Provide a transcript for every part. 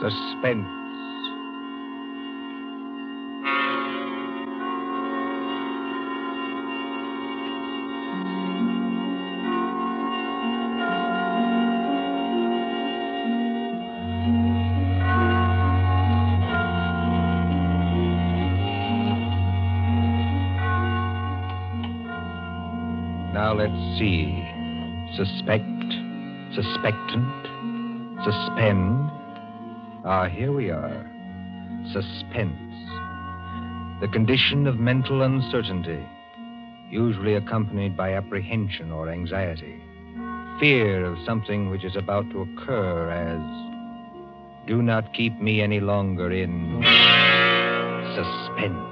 Suspense. Now let's see. Suspect, suspectant, suspend. Here we are. Suspense. The condition of mental uncertainty, usually accompanied by apprehension or anxiety. Fear of something which is about to occur, as do not keep me any longer in suspense.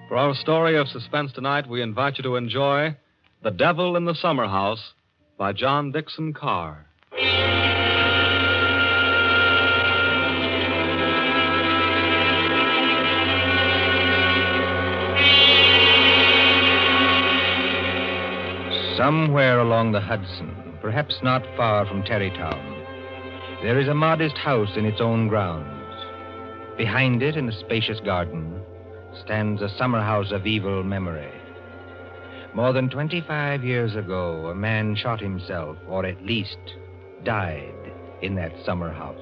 For our story of suspense tonight, we invite you to enjoy The Devil in the Summer House by John Dixon Carr. Somewhere along the Hudson, perhaps not far from Tarrytown, there is a modest house in its own grounds. Behind it, in a spacious garden, stands a summer house of evil memory. More than 25 years ago, a man shot himself, or at least died, in that summer house.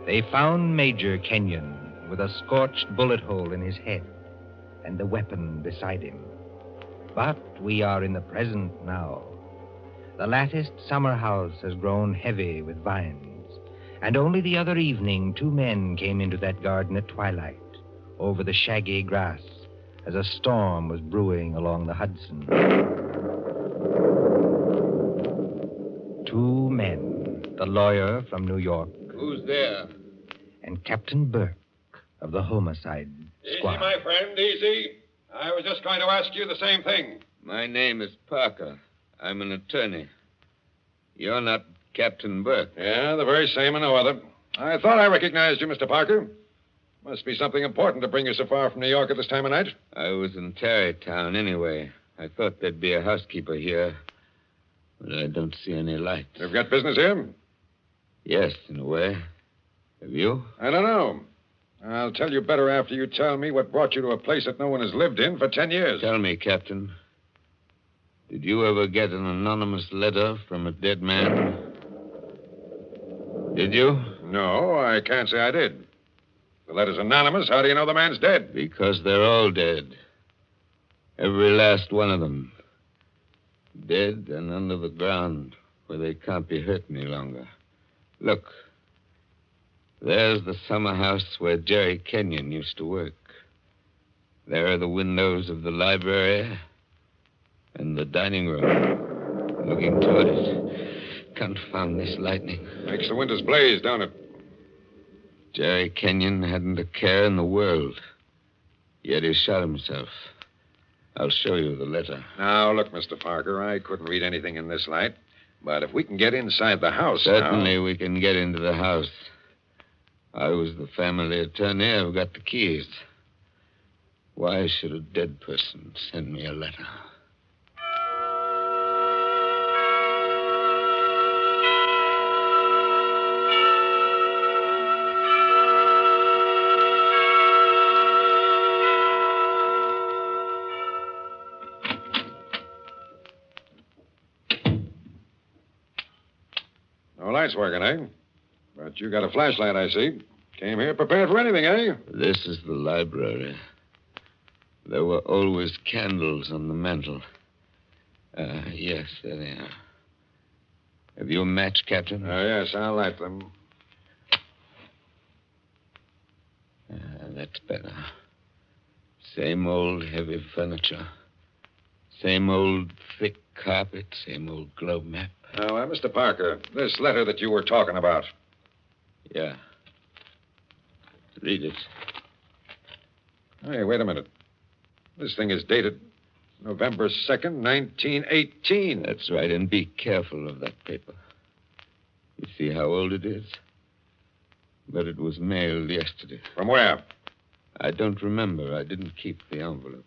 They found Major Kenyon with a scorched bullet hole in his head and the weapon beside him. But we are in the present now. The latticed summer house has grown heavy with vines, and only the other evening 2 men came into that garden at twilight, over the shaggy grass, as a storm was brewing along the Hudson. 2 men, the lawyer from New York. Who's there? And Captain Burke of the homicide squad. Easy, my friend, easy. I was just going to ask you the same thing. My name is Parker. I'm an attorney. You're not Captain Burke. Yeah, the very same and no other. I thought I recognized you, Mr. Parker. Must be something important to bring you so far from New York at this time of night. I was in Tarrytown anyway. I thought there'd be a housekeeper here, but I don't see any light. You've got business here? Yes, in a way. Have you? I don't know. I'll tell you better after you tell me what brought you to a place that no one has lived in for 10 years. Tell me, Captain. Did you ever get an anonymous letter from a dead man? Did you? No, I can't say I did. The letter's anonymous. How do you know the man's dead? Because they're all dead. Every last one of them. Dead and under the ground, where they can't be hurt any longer. Look. There's the summer house where Jerry Kenyon used to work. There are the windows of the library and the dining room. Looking toward it. Confound this lightning. Makes the windows blaze, don't it? Jerry Kenyon hadn't a care in the world. Yet he shot himself. I'll show you the letter. Now, look, Mr. Parker, I couldn't read anything in this light. But if we can get inside the house Certainly we can get into the house. I was the family attorney. I've got the keys. Why should a dead person send me a letter? No lights working, eh? But you got a flashlight, I see. Came here prepared for anything, eh? This is the library. There were always candles on the mantel. Yes, there they are. Have you a match, Captain? Yes, I'll light them. That's better. Same old heavy furniture. Same old thick carpet. Same old globe map. Now, Mr. Parker, this letter that you were talking about. Yeah. Read it. Hey, wait a minute. This thing is dated November 2nd, 1918. That's right, and be careful of that paper. You see how old it is? But it was mailed yesterday. From where? I don't remember. I didn't keep the envelope.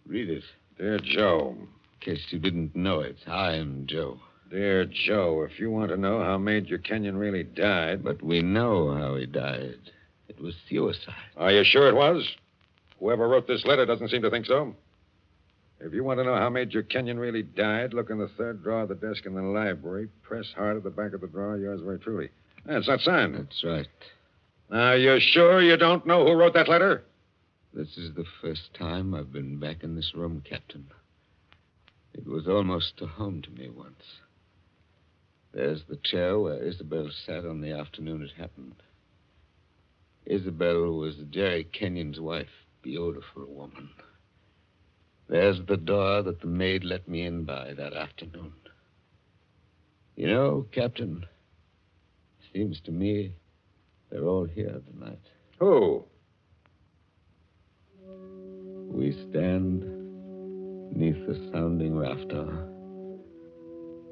Read it. Dear Joe. In case you didn't know it, I am Joe. Dear Joe, if you want to know how Major Kenyon really died... But we know how he died. It was suicide. Are you sure it was? Whoever wrote this letter doesn't seem to think so. If you want to know how Major Kenyon really died, look in the third drawer of the desk in the library. Press hard at the back of the drawer. Yours very truly. It's not signed. That's right. Now, you sure you don't know who wrote that letter? This is the first time I've been back in this room, Captain. It was almost a home to me once. There's the chair where Isabel sat on the afternoon it happened. Isabel was Jerry Kenyon's wife. Beautiful woman. There's the door that the maid let me in by that afternoon. You know, Captain, seems to me they're all here tonight. Who? We stand neath the sounding rafter,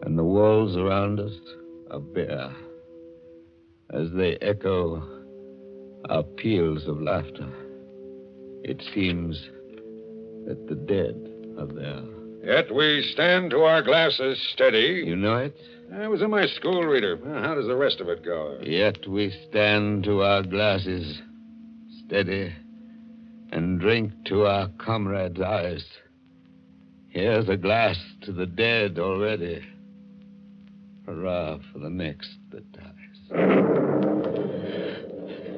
and the walls around us are bare as they echo our peals of laughter. It seems that the dead are there. Yet we stand to our glasses steady. You know it? I was in my school reader. Well, how does the rest of it go? Yet we stand to our glasses steady and drink to our comrades' eyes. Here's a glass to the dead already. Hurrah for the next that dies.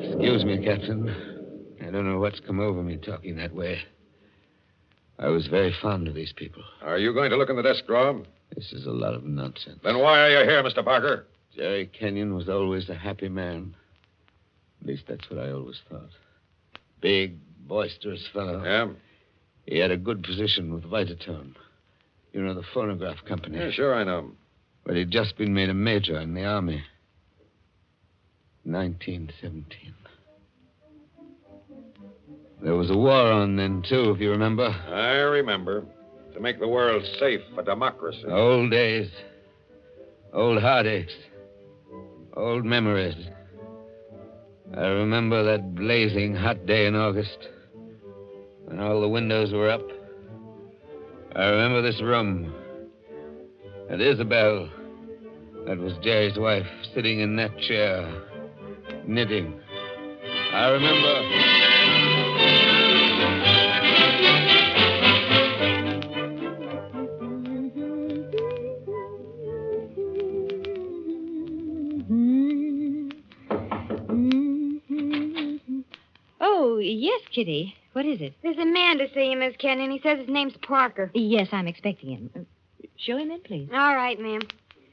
Excuse me, Captain. I don't know what's come over me talking that way. I was very fond of these people. Are you going to look in the desk drawer? This is a lot of nonsense. Then why are you here, Mr. Parker? Jerry Kenyon was always a happy man. At least that's what I always thought. Big, boisterous fellow. Yeah? He had a good position with Vitaton. You know, the phonograph company. Yeah, sure, I know. But he'd just been made a major in the Army. 1917. There was a war on then, too, if you remember. I remember. To make the world safe for democracy. Old days. Old heartaches. Old memories. I remember that blazing hot day in August when all the windows were up. I remember this room. And Isabel, that was Jerry's wife, sitting in that chair, knitting. I remember... Oh, yes, Kitty. What is it? There's a man to see you, Miss Kenyon. He says his name's Parker. Yes, I'm expecting him. Show him in, please. All right, ma'am.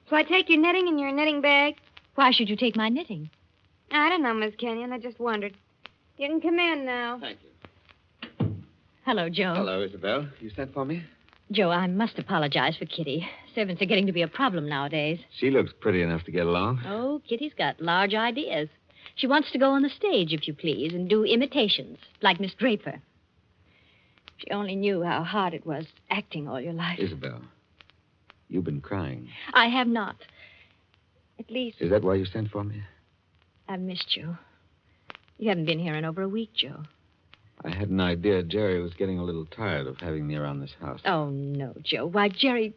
Shall I take your knitting in your knitting bag? Why should you take my knitting? I don't know, Miss Kenyon. I just wondered. You can come in now. Thank you. Hello, Joe. Hello, Isabel. You sent for me? Joe, I must apologize for Kitty. Servants are getting to be a problem nowadays. She looks pretty enough to get along. Oh, Kitty's got large ideas. She wants to go on the stage, if you please, and do imitations, like Miss Draper. If she only knew how hard it was acting all your life. Isabel, you've been crying. I have not. At least, Is that why you sent for me? I've missed you. You haven't been here in over a week, Joe. I had an idea Jerry was getting a little tired of having me around this house. Oh, no, Joe. Why, Jerry...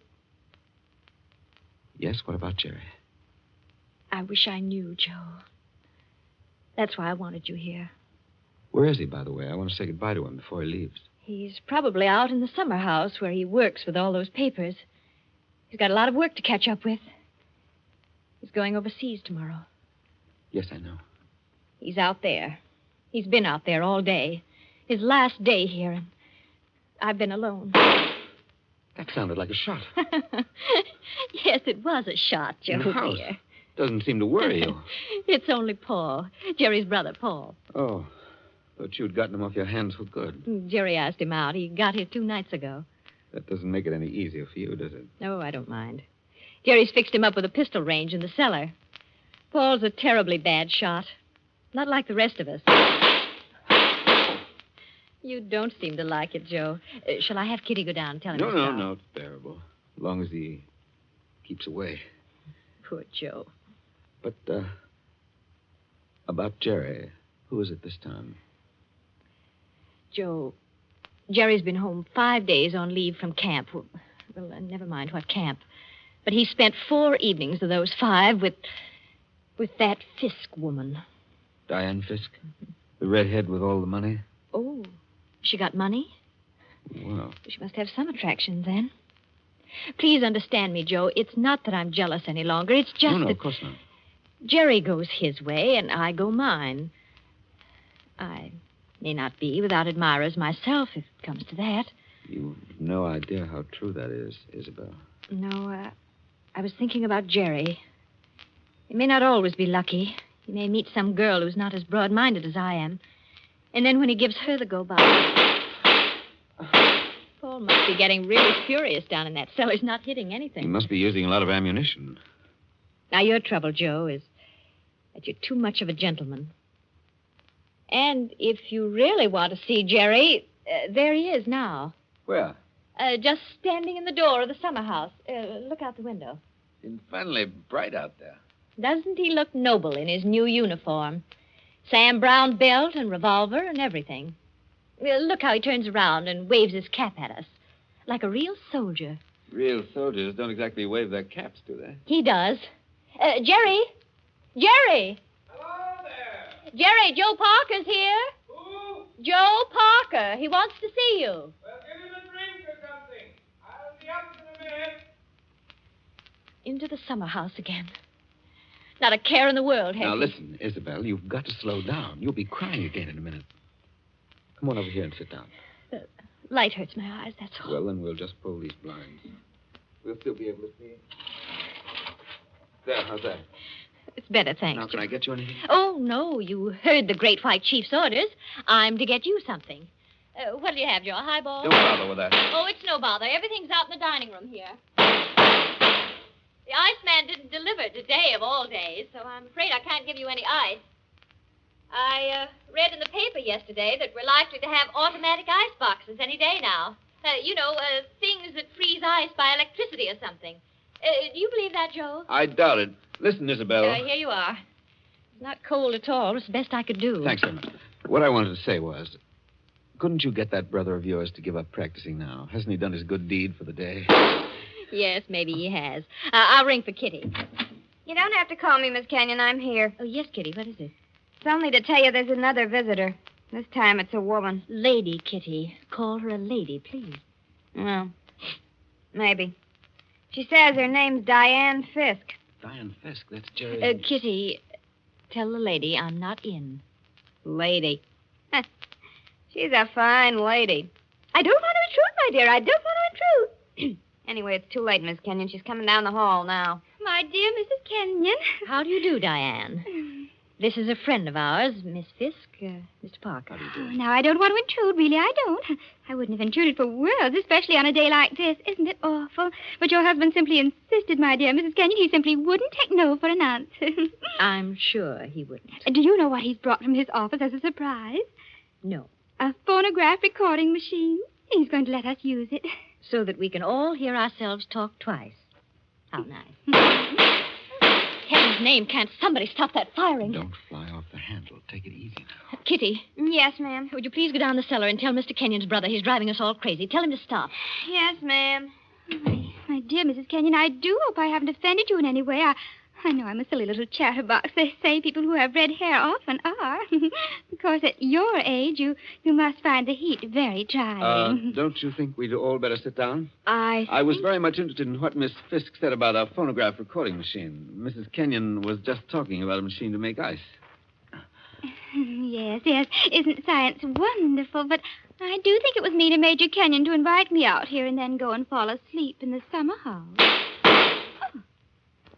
Yes, what about Jerry? I wish I knew, Joe. That's why I wanted you here. Where is he, by the way? I want to say goodbye to him before he leaves. He's probably out in the summer house where he works with all those papers. He's got a lot of work to catch up with. He's going overseas tomorrow. Yes, I know. He's out there. He's been out there all day. His last day here, and I've been alone. That sounded like a shot. Yes, it was a shot, Joe, In the house. dear. Doesn't seem to worry you. It's only Paul, Jerry's brother, Paul. Oh, thought you'd gotten him off your hands for good. Jerry asked him out. He got here 2 nights ago. That doesn't make it any easier for you, does it? No, I don't mind. Jerry's fixed him up with a pistol range in the cellar. Paul's a terribly bad shot. Not like the rest of us. You don't seem to like it, Joe. Shall I have Kitty go down and tell him? No, it's bearable. As long as he keeps away. Poor Joe. But, about Jerry, who is it this time? Joe, Jerry's been home 5 days on leave from camp. Well, never mind what camp. But he spent 4 evenings of those 5 with that Fisk woman. Diane Fisk? The redhead with all the money? Oh, she got money? Well, She must have some attraction then. Please understand me, Joe. It's not that I'm jealous any longer. It's just no, that of course not. Jerry goes his way and I go mine. I may not be without admirers myself, if it comes to that. You've no idea how true that is, Isabel. No, I was thinking about Jerry. He may not always be lucky. He may meet some girl who's not as broad-minded as I am. And then when he gives her the go-by... Paul must be getting really furious down in that cell. He's not hitting anything. He must be using a lot of ammunition. Now, your trouble, Joe, is that you're too much of a gentleman. And if you really want to see Jerry, there he is now. Where? Just standing in the door of the summer house. Look out the window. It's finally bright out there. Doesn't he look noble in his new uniform? Sam Brown belt and revolver and everything. Look how he turns around and waves his cap at us. Like a real soldier. Real soldiers don't exactly wave their caps, do they? He does. Jerry? Jerry! Hello there. Jerry, Joe Parker's here. Who? Joe Parker. He wants to see you. Well, give him a drink or something. I'll be up in a minute. Into the summer house again. Not a care in the world, has Now, he? listen, Isabel, you've got to slow down. You'll be crying again in a minute. Come on over here and sit down. The light hurts my eyes, that's all. Well, then we'll just pull these blinds. We'll still be able to see. There, how's that? It's better, thanks. Now, can I get you anything? Oh, no, you heard the Great White Chief's orders. I'm to get you something. What'll you have, Joe? A highball? Don't bother with that. Oh, it's no bother. Everything's out in the dining room here. The Iceman didn't deliver today of all days, so I'm afraid I can't give you any ice. I read in the paper yesterday that we're likely to have automatic ice boxes any day now. Things that freeze ice by electricity or something. Do you believe that, Joe? I doubt it. Listen, Isabel. Here you are. It's not cold at all. It's the best I could do. Thanks very much. What I wanted to say was, couldn't you get that brother of yours to give up practicing now? Hasn't he done his good deed for the day? Yes, maybe he has. I'll ring for Kitty. You don't have to call me, Miss Kenyon. I'm here. Oh, yes, Kitty. What is it? It's only to tell you there's another visitor. This time it's a woman. Lady Kitty. Call her a lady, please. Well, maybe. She says her name's Diane Fisk. Diane Fisk, that's Jerry. Kitty, tell the lady I'm not in. Lady. She's a fine lady. I don't want to intrude, my dear. I don't want to intrude. Anyway, it's too late, Miss Kenyon. She's coming down the hall now. My dear Mrs. Kenyon. How do you do, Diane? This is a friend of ours, Miss Fisk, Mr. Parker. How do you do? Now, I don't want to intrude, really. I don't. I wouldn't have intruded for worlds, especially on a day like this. Isn't it awful? But your husband simply insisted, my dear Mrs. Kenyon. He simply wouldn't take no for an answer. I'm sure he wouldn't. Do you know what he's brought from his office as a surprise? No. A phonograph recording machine. He's going to let us use it. So that we can all hear ourselves talk twice. How nice. Heaven's name, can't somebody stop that firing? Don't fly off the handle. Take it easy now. Kitty. Yes, ma'am. Would you please go down the cellar and tell Mr. Kenyon's brother he's driving us all crazy. Tell him to stop. Yes, ma'am. My dear Mrs. Kenyon, I do hope I haven't offended you in any way. I know I'm a silly little chatterbox. They say people who have red hair often are. Of course, at your age, you must find the heat very trying. Don't you think we'd all better sit down? I was very much interested in what Miss Fisk said about a phonograph recording machine. Mrs. Kenyon was just talking about a machine to make ice. Yes. Isn't science wonderful? But I do think it was mean of Major Kenyon to invite me out here and then go and fall asleep in the summer house.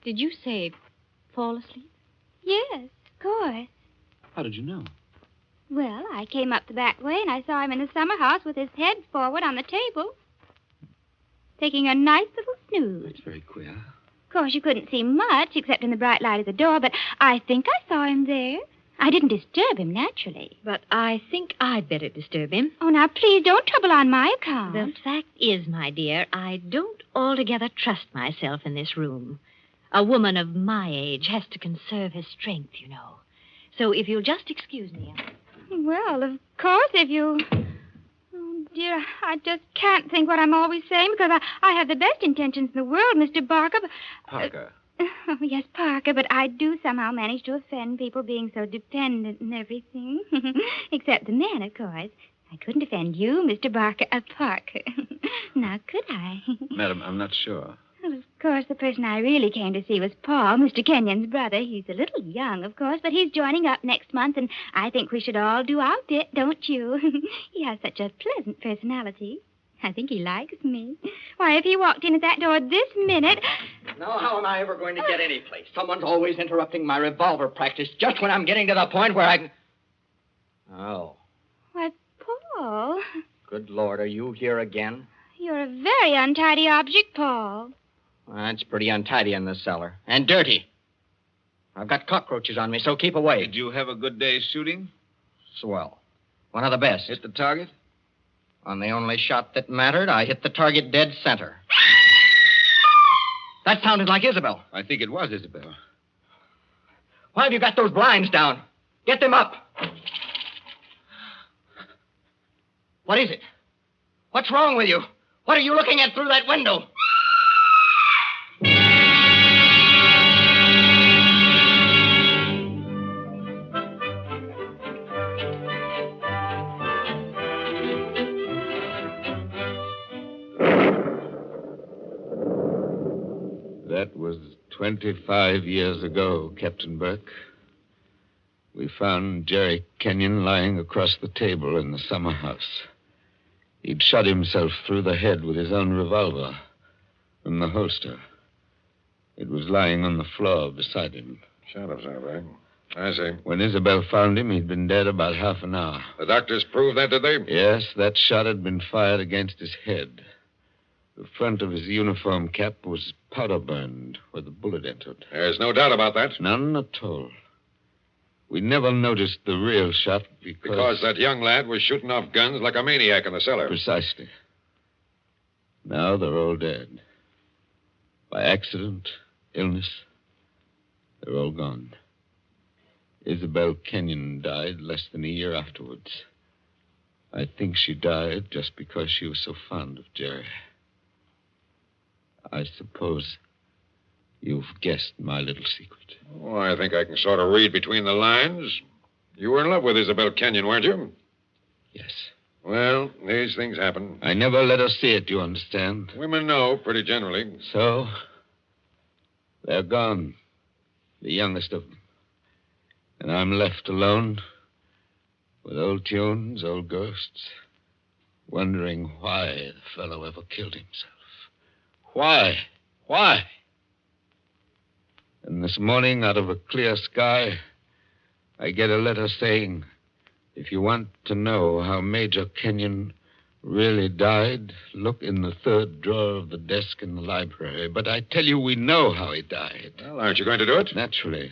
Did you say fall asleep? Yes, of course. How did you know? Well, I came up the back way and I saw him in the summer house with his head forward on the table, taking a nice little snooze. That's very queer. Of course, you couldn't see much except in the bright light of the door, but I think I saw him there. I didn't disturb him, naturally. But I think I'd better disturb him. Oh, now, please don't trouble on my account. The fact is, my dear, I don't altogether trust myself in this room. A woman of my age has to conserve her strength, you know. So if you'll just excuse me. Well, of course, if you... Oh, dear, I just can't think what I'm always saying because I have the best intentions in the world, Mr. Barker. But, Parker. oh, yes, Parker, but I do somehow manage to offend people being so dependent and everything. Except the men, of course. I couldn't offend you, Mr. Parker. Now, could I? Madam, I'm not sure. Well, of course, the person I really came to see was Paul, Mr. Kenyon's brother. He's a little young, of course, but he's joining up next month, and I think we should all do our bit, don't you? He has such a pleasant personality. I think he likes me. Why, if he walked in at that door this minute... Now, how am I ever going to get any place? Someone's always interrupting my revolver practice just when I'm getting to the point where I can... Oh. Why, Paul, Good Lord, are you here again? you're a very untidy object, Paul. Well, it's pretty untidy in this cellar. And dirty. I've got cockroaches on me, so keep away. Did you have a good day shooting? Swell. One of the best. Hit the target? On the only shot that mattered, I hit the target dead center. That sounded like Isabel. I think it was Isabel. Why have you got those blinds down? Get them up. What is it? What's wrong with you? What are you looking at through that window? That was 25 years ago, Captain Burke. We found Jerry Kenyon lying across the table in the summer house. He'd shot himself through the head with his own revolver from the holster. It was lying on the floor beside him. Shot himself, eh? I see. When Isabel found him, he'd been dead about half an hour. The doctors proved that, did they? Yes, that shot had been fired against his head. The front of his uniform cap was powder burned where the bullet entered. There's no doubt about that. None at all. We never noticed the real shot Because that young lad was shooting off guns like a maniac in the cellar. Precisely. Now they're all dead. By accident, illness, they're all gone. Isabel Kenyon died less than a year afterwards. I think she died just because she was so fond of Jerry. I suppose you've guessed my little secret. Oh, I think I can sort of read between the lines. You were in love with Isabel Kenyon, weren't you? Yes. Well, these things happen. I never let her see it, you understand? Women know, pretty generally. So, they're gone. The youngest of them. And I'm left alone with old tunes, old ghosts, wondering why the fellow ever killed himself. Why? Why? And this morning, out of a clear sky, I get a letter saying, if you want to know how Major Kenyon really died, look in the third drawer of the desk in the library. But I tell you, we know how he died. Well, aren't you going to do it? Naturally.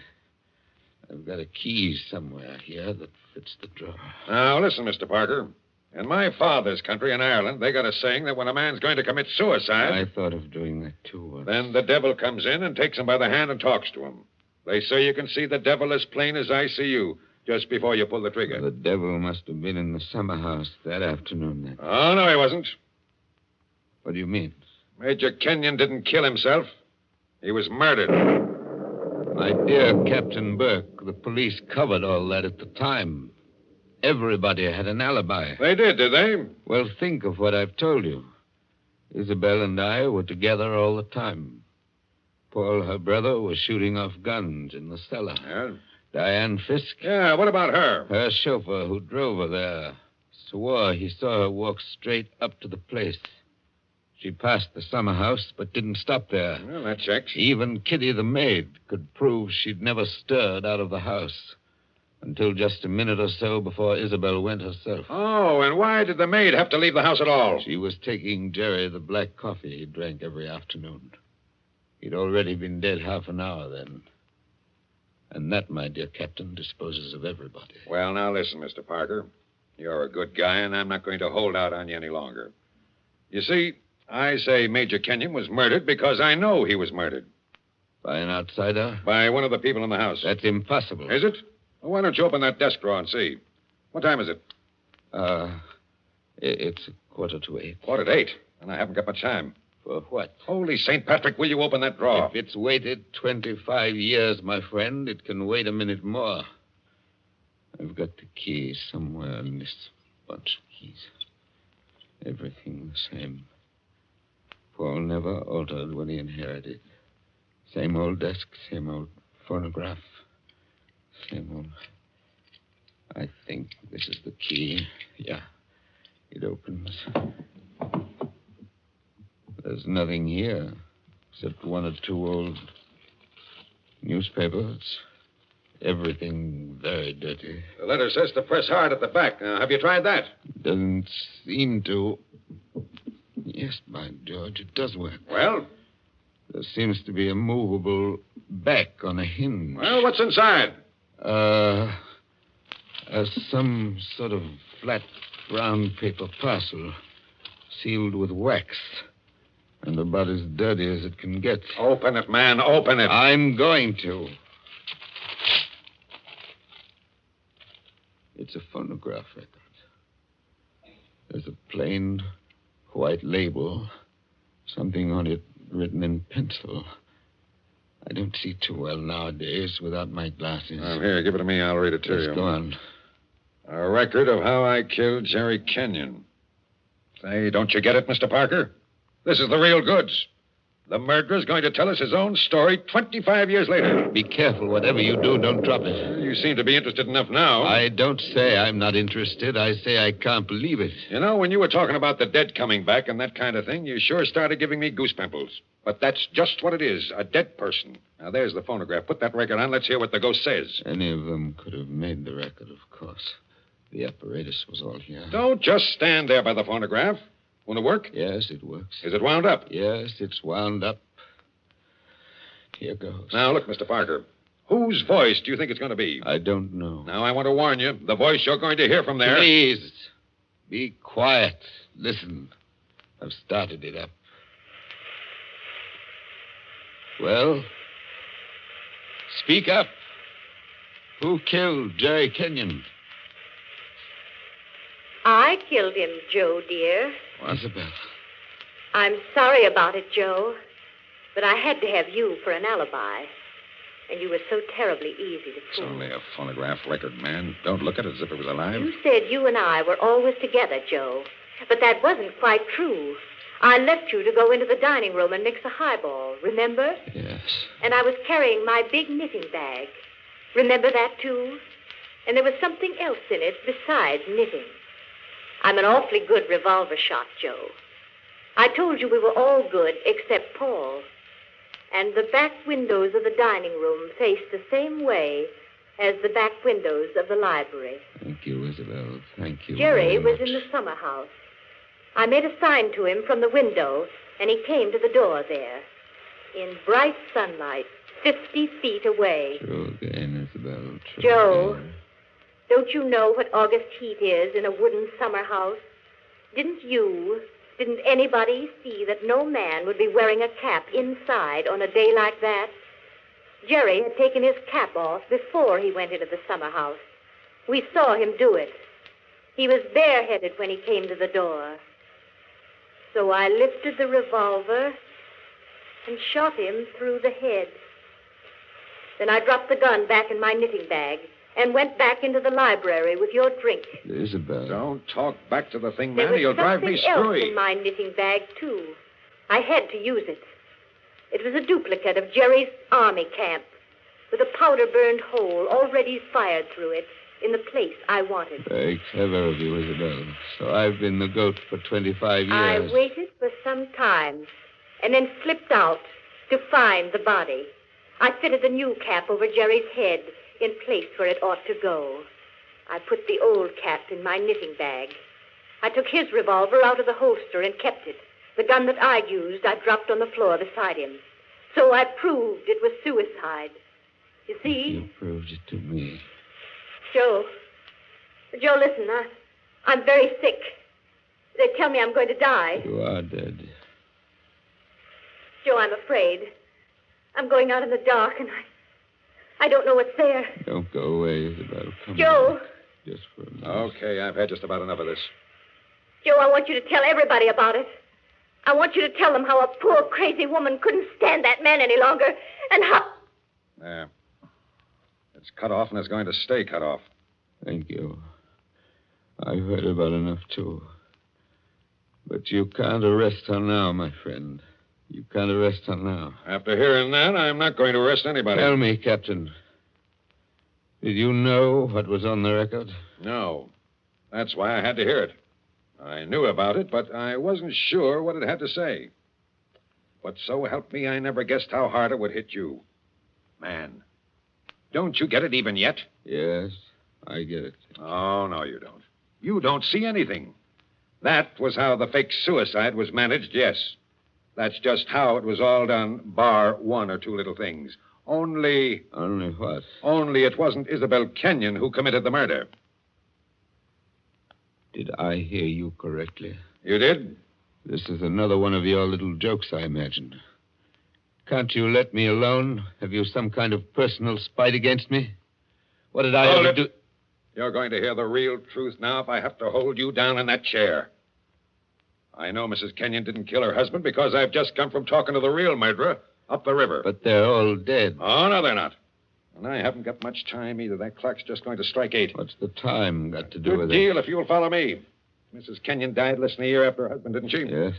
I've got a key somewhere here that fits the drawer. Now, listen, Mr. Parker. In my father's country, in Ireland, they got a saying that when a man's going to commit suicide... I thought of doing that, too. Once. Then the devil comes in and takes him by the hand and talks to him. They say you can see the devil as plain as I see you just before you pull the trigger. The devil must have been in the summer house that afternoon, then. Oh, no, he wasn't. What do you mean? Major Kenyon didn't kill himself. He was murdered. My dear Captain Burke, the police covered all that at the time. Everybody had an alibi. They did they? Well, think of what I've told you. Isabel and I were together all the time. Paul, her brother, was shooting off guns in the cellar. Yeah? Diane Fisk. Yeah, what about her? Her chauffeur who drove her there swore he saw her walk straight up to the place. She passed the summer house, but didn't stop there. Well, that checks. Even Kitty, the maid, could prove she'd never stirred out of the house until just a minute or so before Isabel went herself. Oh, and why did the maid have to leave the house at all? She was taking Jerry the black coffee he drank every afternoon. He'd already been dead half an hour then. And that, my dear Captain, disposes of everybody. Well, now listen, Mr. Parker. You're a good guy, and I'm not going to hold out on you any longer. You see, I say Major Kenyon was murdered because I know he was murdered. By an outsider? By one of the people in the house. That's impossible. Is it? Well, why don't you open that desk drawer and see? What time is it? It's 8:15. 8:15? And I haven't got much time. For what? Holy St. Patrick, will you open that drawer? If it's waited 25 years, my friend, it can wait a minute more. I've got the key somewhere in this bunch of keys. Everything the same. Paul never altered what he inherited. Same old desk, same old phonograph. Same old... I think this is the key. Yeah. It opens. There's nothing here except one or two old newspapers. Everything very dirty. The letter says to press hard at the back. Now, have you tried that? Doesn't seem to. Yes, by George, it does work. Well? There seems to be a movable back on a hinge. Well, what's inside? Some sort of flat brown paper parcel sealed with wax. And about as dirty as it can get. Open it, man. Open it. I'm going to. It's a phonograph record. There's a plain white label. Something on it written in pencil. I don't see too well nowadays without my glasses. Here, give it to me. I'll read it to you. Go on. A record of how I killed Jerry Kenyon. Say, don't you get it, Mr. Parker? This is the real goods. The murderer's going to tell us his own story 25 years later. Be careful. Whatever you do, don't drop it. You seem to be interested enough now. I don't say I'm not interested. I say I can't believe it. You know, when you were talking about the dead coming back and that kind of thing, you sure started giving me goose pimples. But that's just what it is, a dead person. Now, there's the phonograph. Put that record on. Let's hear what the ghost says. Any of them could have made the record, of course. The apparatus was all here. Don't just stand there by the phonograph. Won't it work? Yes, it works. Is it wound up? Yes, it's wound up. Here goes. Now, look, Mr. Parker. Whose voice do you think it's going to be? I don't know. Now, I want to warn you. The voice you're going to hear from there... Please, be quiet. Listen. I've started it up. Well, speak up. Who killed Jerry Kenyon? I killed him, Joe, dear. Isabel. I'm sorry about it, Joe. But I had to have you for an alibi. And you were so terribly easy to It's fool. only a phonograph record, man. Don't look at it as if it was alive. You said you and I were always together, Joe. But that wasn't quite true. I left you to go into the dining room and mix a highball, remember? Yes. And I was carrying my big knitting bag. Remember that, too? And there was something else in it besides knitting. I'm an awfully good revolver shot, Joe. I told you we were all good except Paul. And the back windows of the dining room faced the same way as the back windows of the library. Thank you, Isabel. Thank you. Jerry very was much. in the summer house. I made a sign to him from the window, and he came to the door there. In bright sunlight, 50 feet away. True again, Isabel. True Joe, again. don't you know what August heat is in a wooden summer house? Didn't anybody see that no man would be wearing a cap inside on a day like that? Jerry had taken his cap off before he went into the summer house. We saw him do it. He was bareheaded when he came to the door. So I lifted the revolver and shot him through the head. Then I dropped the gun back in my knitting bag and went back into the library with your drink. Isabel. Don't talk back to the thing, There man. was You'll drive me something else screwy. in my knitting bag, too. I had to use it. It was a duplicate of Jerry's army camp with a powder-burned hole already fired through it in the place I wanted. Very clever of you, Isabel. So I've been the goat for 25 years. I waited for some time and then slipped out to find the body. I fitted the new cap over Jerry's head in place where it ought to go. I put the old cap in my knitting bag. I took his revolver out of the holster and kept it. The gun that I used, I dropped on the floor beside him. So I proved it was suicide. You see? You proved it to me. Joe, listen, I'm very sick. They tell me I'm going to die. You are dead. Joe, I'm afraid. I'm going out in the dark, and I don't know what's there. Don't go away, Isabel. Come Joe. on. Just for a minute. Okay, I've had just about enough of this. Joe, I want you to tell everybody about it. I want you to tell them how a poor, crazy woman couldn't stand that man any longer, and how... There. It's cut off, and it's going to stay cut off. Thank you. I've heard about enough, too. But you can't arrest her now, my friend. You can't arrest her now. After hearing that, I'm not going to arrest anybody. Tell me, Captain. Did you know what was on the record? No. That's why I had to hear it. I knew about it, but I wasn't sure what it had to say. But so help me, I never guessed how hard it would hit you. Man, don't you get it even yet? Yes, I get it. Oh, no, you don't. You don't see anything. That was how the fake suicide was managed, yes. That's just how it was all done, bar one or two little things. Only... Only what? Only it wasn't Isabel Kenyon who committed the murder. Did I hear you correctly? You did? This is another one of your little jokes, I imagine. Can't you let me alone? Have you some kind of personal spite against me? What did I ever do? You're going to hear the real truth now if I have to hold you down in that chair. I know Mrs. Kenyon didn't kill her husband because I've just come from talking to the real murderer up the river. But they're all dead. Oh, no, they're not. And I haven't got much time either. That clock's just going to strike 8. What's the time got to do Good with deal if you'll follow me. Mrs. Kenyon died less than a year after her husband, didn't she? Yes.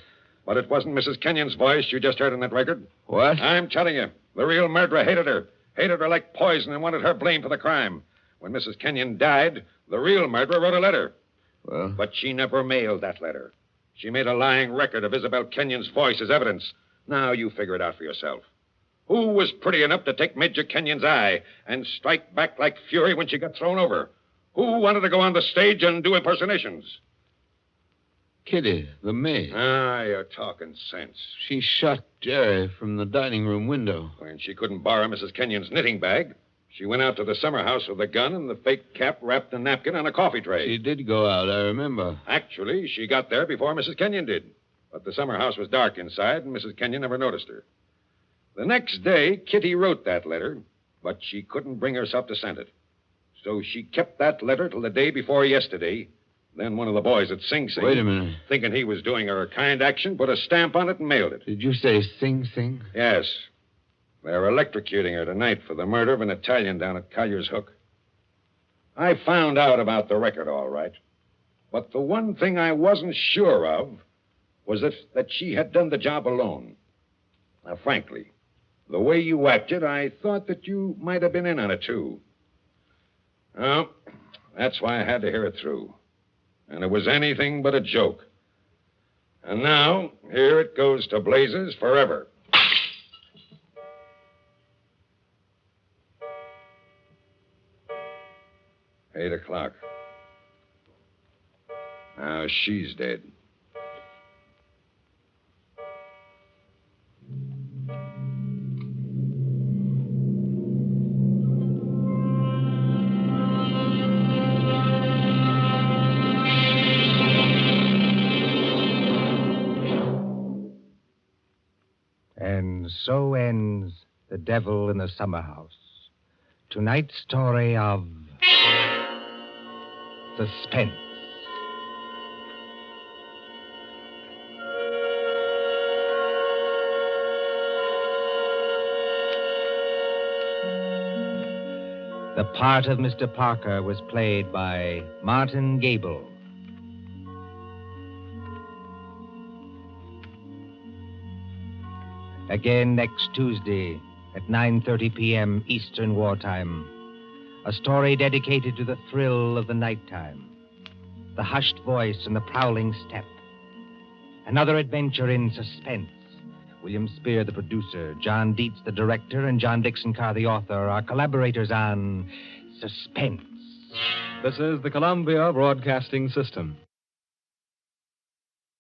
But it wasn't Mrs. Kenyon's voice you just heard on that record. What? I'm telling you, the real murderer hated her. Hated her like poison and wanted her blamed for the crime. When Mrs. Kenyon died, the real murderer wrote a letter. Well? But she never mailed that letter. She made a lying record of Isabel Kenyon's voice as evidence. Now you figure it out for yourself. Who was pretty enough to take Major Kenyon's eye and strike back like fury when she got thrown over? Who wanted to go on the stage and do impersonations? Kitty, the maid. Ah, you're talking sense. She shot Jerry from the dining room window. When she couldn't borrow Mrs. Kenyon's knitting bag, she went out to the summer house with a gun and the fake cap wrapped in a napkin on a coffee tray. She did go out, I remember. Actually, she got there before Mrs. Kenyon did. But the summer house was dark inside, and Mrs. Kenyon never noticed her. The next day, Kitty wrote that letter, but she couldn't bring herself to send it. So she kept that letter till the day before yesterday. Then one of the boys at Sing Sing... Wait a minute. ...thinking he was doing her a kind action, put a stamp on it and mailed it. Did you say Sing Sing? Yes. They're electrocuting her tonight for the murder of an Italian down at Collier's Hook. I found out about the record, all right. But the one thing I wasn't sure of was that she had done the job alone. Now, frankly, the way you acted, I thought that you might have been in on it, too. Well, that's why I had to hear it through. And it was anything but a joke. And now, here it goes to blazes forever. Eight o'clock. Now she's dead. And so ends The Devil in the Summer House. Tonight's story of Suspense. The part of Mr. Parker was played by Martin Gable. Again next Tuesday at 9:30 p.m. Eastern Wartime. A story dedicated to the thrill of the nighttime, the hushed voice and the prowling step. Another adventure in suspense. William Spear, the producer, John Dietz, the director, and John Dixon Carr, the author, are collaborators on Suspense. This is the Columbia Broadcasting System.